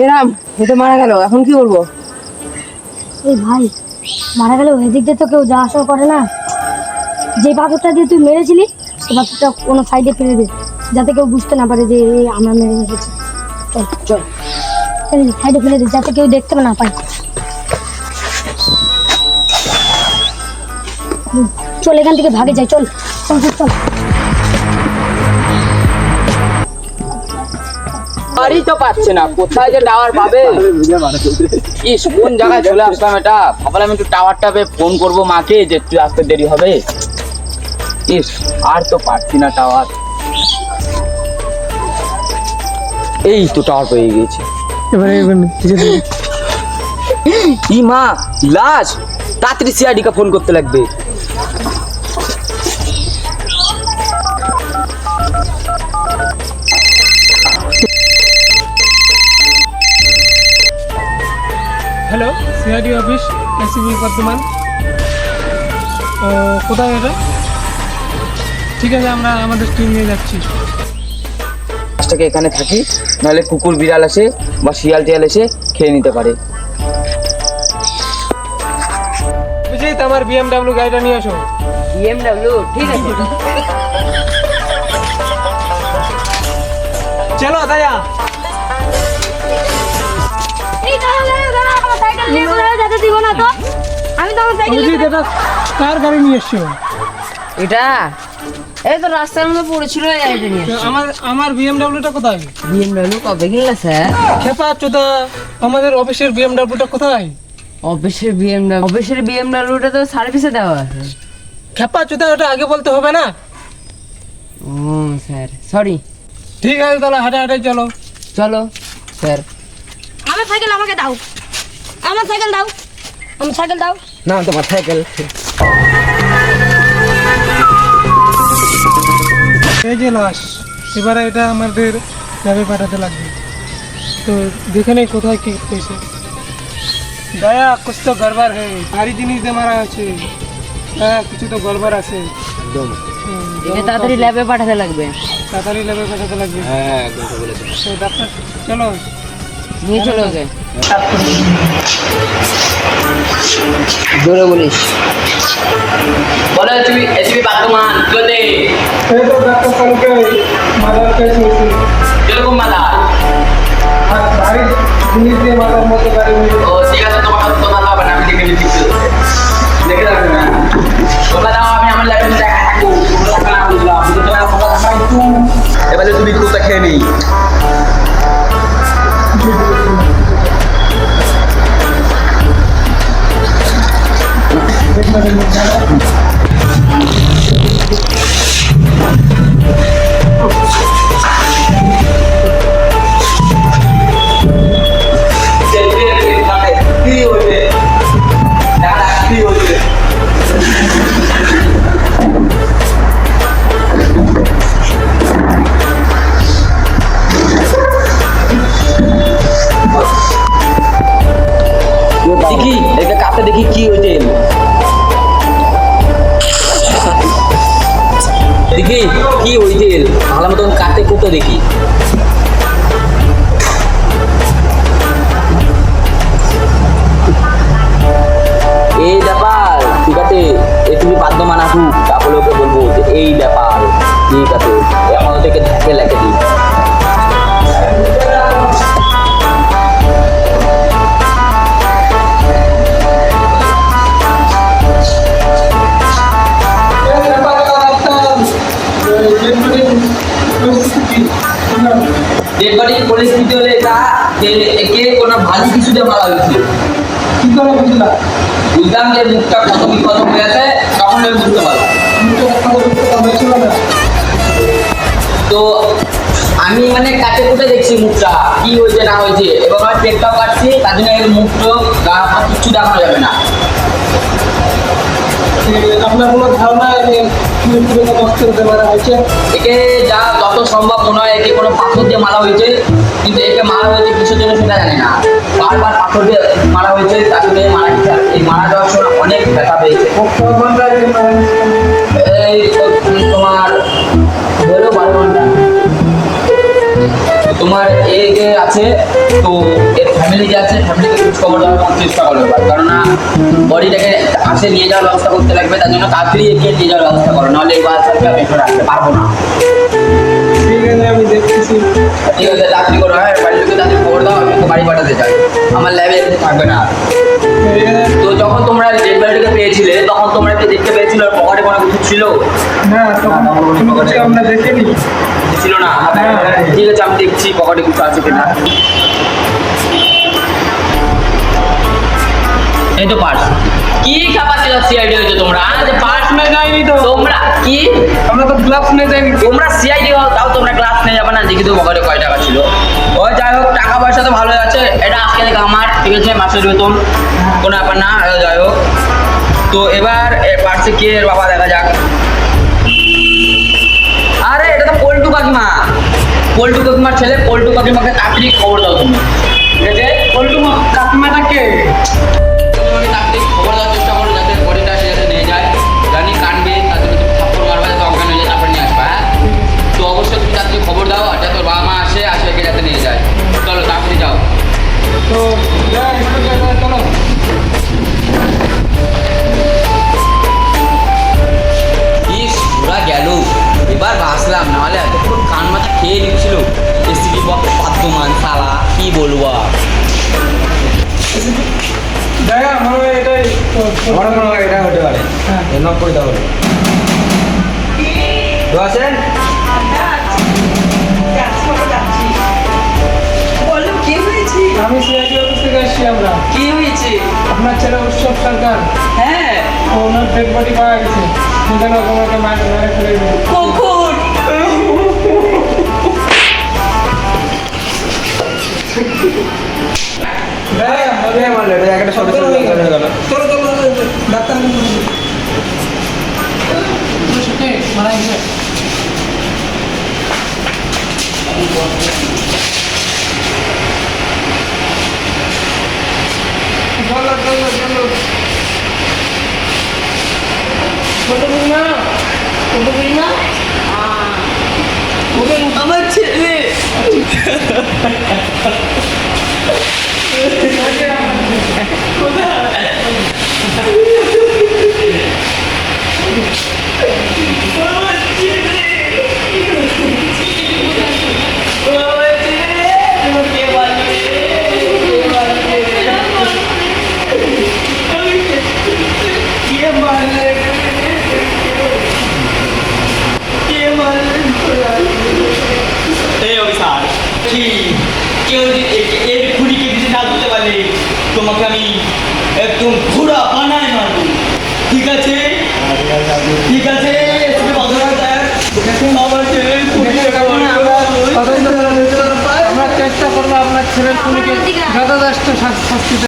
এরাম এ তো মারা গেল, এখন কি করবো? এই ভাই মারা গেল, এদিক দিয়ে তো কেউ যাওয়া আসা করে না। যে পাথরটা দিয়ে তুই মেরেছিলি সে পাথরটা কোনো সাইডে ফেলে দে, যাতে কেউ বুঝতে না পারে যে আমরা মেরে মেরেছি। চল চল। সাইডে ফেলে দে, যাতে কেউ দেখতে না পায়। চল এখান থেকে ভাগে যাই, চল চল চল চল। বাড়ি তো পাচ্ছে না, কোথায় যে টাওয়ার পাবে? ইস, কোন জায়গায় চলে আসলাম এটা। ভাবলাম একটু টাওয়ারটা পেয়ে ফোন করবো মাকে যে একটু আসতে দেরি হবে। ইস, আর তো পাচ্ছি না টাওয়ার। এই তো টাওয়ার পেয়ে গেছি। ই মা, লাশ! তাড়াতাড়ি সিআইডি কে ফোন করতে লাগবে। Hello, CID office, ACB Bardhaman. কোথায় এটা? ঠিক আছে, আমরা আমাদের টিম নিয়ে যাচ্ছি। লাশটাকে এখানে থাকি, নাহলে কুকুর বিড়াল আসে বা শিয়াল টিয়াল এসে খেয়ে নিতে পারে। অভিজিৎ, আমার বিএমডাব্লিউ গাড়িটা নিয়ে আসো। বিএমডব্লিউ, ঠিক আছে। চলো দায়া। এই দাঁড়া, আমার সাইকেল নিয়ে কোথাও যেতে দিব না তো। আমি তো আমার সাইকেল অভিজিৎ, এটা কার গাড়ি নিয়ে এসছো? এটা এই তো রাস্তার মধ্যে পড়েছিল, এই গাড়িটা নিয়ে। তো আমার বিএমডাব্লিউটা কোথায়? বিএমডব্লিউ কবে কিনলে স্যার? খেপা চোদা, আমাদের অফিসের বিএমডাব্লিউটা কোথায়? অফিসের বিএমডব্লিউটা তো সার্ভিসে দেওয়া আছে। খেপা চোদা, ওটা আগে বলতে হবে না? ও স্যার, সরি। ঠিক আছে, তাহলে হাঁটে হাঁটে চলো। চলো স্যার। আমার সাইকেল আমাকে দাও, আমার সাইকেল দাও, আমার সাইকেল দাও। না, তোমার সাইকেল। এই যে লাশ, এবারে এটা আমাদের ল্যাবে পাঠাতে লাগবে। তো দেখে নেই কোথায় কি পেয়েছে। দয়া, কুছ তো গড়বড় হে, ভারী জিনিস দিয়ে মারা হয়েছে। হ্যাঁ, কিছু তো গড়বড় আছে। একদম। হুম, একে তাড়াতাড়ি ল্যাবে পাঠাতে লাগবে। তাড়াতাড়ি ল্যাবে পাঠাতে লাগবে। হ্যাঁ, একদম ঠিক বলেছো। তো ডাক্তার, চলো। নিয়ে চলো ওকে। জোরে বলিস। বলো তুমি এসবি বর্তমান কোথায়? এই তো ডাক্তার কালকে মারার কেস হয়েছে। কিরকম মাথা? আর ভারী জিনিস দিয়ে মাথার মধ্যে গাড়ি হয়েছে। ও ঠিক আছে, তোমার তো মাথা হবে না, আমি দেখে নিচ্ছি। দেখে রাখবে না, তোমরা দাও, আমি আমার ল্যাবে দেখা থাকবো। টাকা না বুঝলাম, কিন্তু তোমার কথা থাকা একটু। এবারে তুমি কোথা খেয়ে নেই। কি হয়েছে? দাদা কি হয়েছে? দেখি এটা কাছে দেখি কি হয়েছে। দেখি কি হয়েছে, ভালো মতন কাটে কুটো দেখি। এই ব্যাপার, ঠিক আছে। এ তুমি বাধ্যমান আসু, তারপরে ওকে বলবো যে এই ব্যাপার, ঠিক আছে। এখন থেকে ঢাকে লেগে দিই। এবারে পরিস্থিতি হলে এটা যে একে কোনো ভালো কিছু দিয়ে মারা হয়েছে। কি করে বুঝলা? বুঝলাম যে মুখটা কত বিপদ হয়ে আছে, তখন আমি বুঝতে পারলাম। হয়েছিল না? তো আমি মানে কাটে কুটে দেখছি মুখটা কি হয়েছে না হয়েছে, এবং আমি পেটটাও কাটছি, তার জন্য এর মুখটা গা হাত কিচ্ছু দেখানো যাবে না। আপনার কোনো ধারণা কষ্ট মারা হয়েছে? একে যা যত সম্ভব মনে হয় একে কোনো পাথর দিয়ে মারা হয়েছে, কিন্তু একে মারা হয়েছে কিসের জন্য সেটা জানি না। বারবার পাথর দিয়ে মারা হয়েছে, তার জন্য মারা গেছে। এই মারা যাওয়ার সময় অনেক ব্যথা পেয়েছে। এই তোমার ধরো 12 ঘন্টা। তোমার এই যে আছে, তো এর ফ্যামিলি যে আছে, ফ্যামিলিকে খোঁজ খবর দেওয়ার চেষ্টা করো এবার, কেননা বডিটাকে আসে নিয়ে যাওয়ার ব্যবস্থা করতে লাগবে, তার জন্য তাড়াতাড়ি এগিয়ে নিয়ে যাওয়ার ব্যবস্থা করো, নাহলে এই বাচ্চাকে আমি এখানে রাখতে পারবো না। ঠিক আছে, আমি দেখতেছি। ঠিক আছে, তাড়াতাড়ি করো, হ্যাঁ বাড়ির লোকে তাড়াতাড়ি খবর দাও, আমি তো বাড়ি পাঠাতে চাই, আমার ল্যাবে এখানে থাকবে না। ঠিক আছে। তো যখন তোমরা ডেড বডিটাকে পেয়েছিলে, তখন তোমরা কি দেখতে পেয়েছিল ওর পকেটে কোনো কিছু ছিল? না, তখন কোনো কিছু আমরা দেখিনি। ছিল না? ঠিক আছে, আমি দেখছি পকেটে কিছু আছে কিনা। এই তো পার্স। কি খাপাচ্ছিল সিআইডি হয়েছে তোমরা? আজ পার্স মে যাইনি তো। তোমরা কি? আমরা তো গ্লাভস নিয়ে যাইনি। তোমরা সিআইডি হও, তাও তোমরা ক্লাস নিয়ে যাবে না? দেখি তো পকেটে কয় টাকা ছিল। ওই যাই হোক, টাকা পয়সা তো ভালোই আছে, এটা আজকে থেকে আমার, ঠিক আছে, মাসের বেতন, কোনো ব্যাপার না। যাই হোক, তো এবার পার্সে কে এর বাবা দেখা যাক। আরে এটা তো পল্টু কাকিমা, পল্টু কাকিমার ছেলে। পল্টু কাকিমাকে তাড়াতাড়ি খবর দাও তুমি, ঠিক আছে? পল্টু কাকিমাটা কে? তোমাকে তাড়াতাড়ি খবর দেওয়ার চেষ্টা করো, যাতে বডিটা সে যাতে নিয়ে যায়। জানি কানবে, তাতে তুমি থাপ্পড় মারবা, যাতে অজ্ঞান হয়ে যায়, তারপরে নিয়ে আসবা, হ্যাঁ? তো অবশ্যই তুমি তাড়াতাড়ি খবর দাও, আর যাতে ওর বাবা মা আসে, একে যাতে নিয়ে যায়। চলো তাড়াতাড়ি যাও। তো যাই, চলো। ইস, ওরা গেল, এবার বাঁচলাম, নাহলে এতক্ষণ কান মাথা খেয়ে নিচ্ছিল। এসিবি বাদ্যমান শালা, কি বলবো আর। যাই, আমার এটাই বড় বড় এটা হতে পারে, হ্যাঁ। নক করে দাও। তো আছেন? বলো কি হয়েছে? আমি সিআইডি অফিস থেকে আসছি আমরা। কি হয়েছে? আপনার ছেলে উৎসব সরকার, হ্যাঁ, ওনার ডেড বডি পাওয়া গেছে। সেখানে তোমাকে মেরে ফেলে দিবে। কখন? চলো, ডাক্তার মারা গেছে। আমার ছেলে এই অফিসার, কি কেউ এর খুনিকে কিছু না করতে পারলে তোমাকে আমি একদম ঘোড়া বানায় মারবো, ঠিক আছে? ঠিক আছে, এসপি বাজার স্যার, আমার ছেলের খুনিকে আমরা চেষ্টা করবো আপনার ছেলের খুনিকে যথাযথ শাস্তি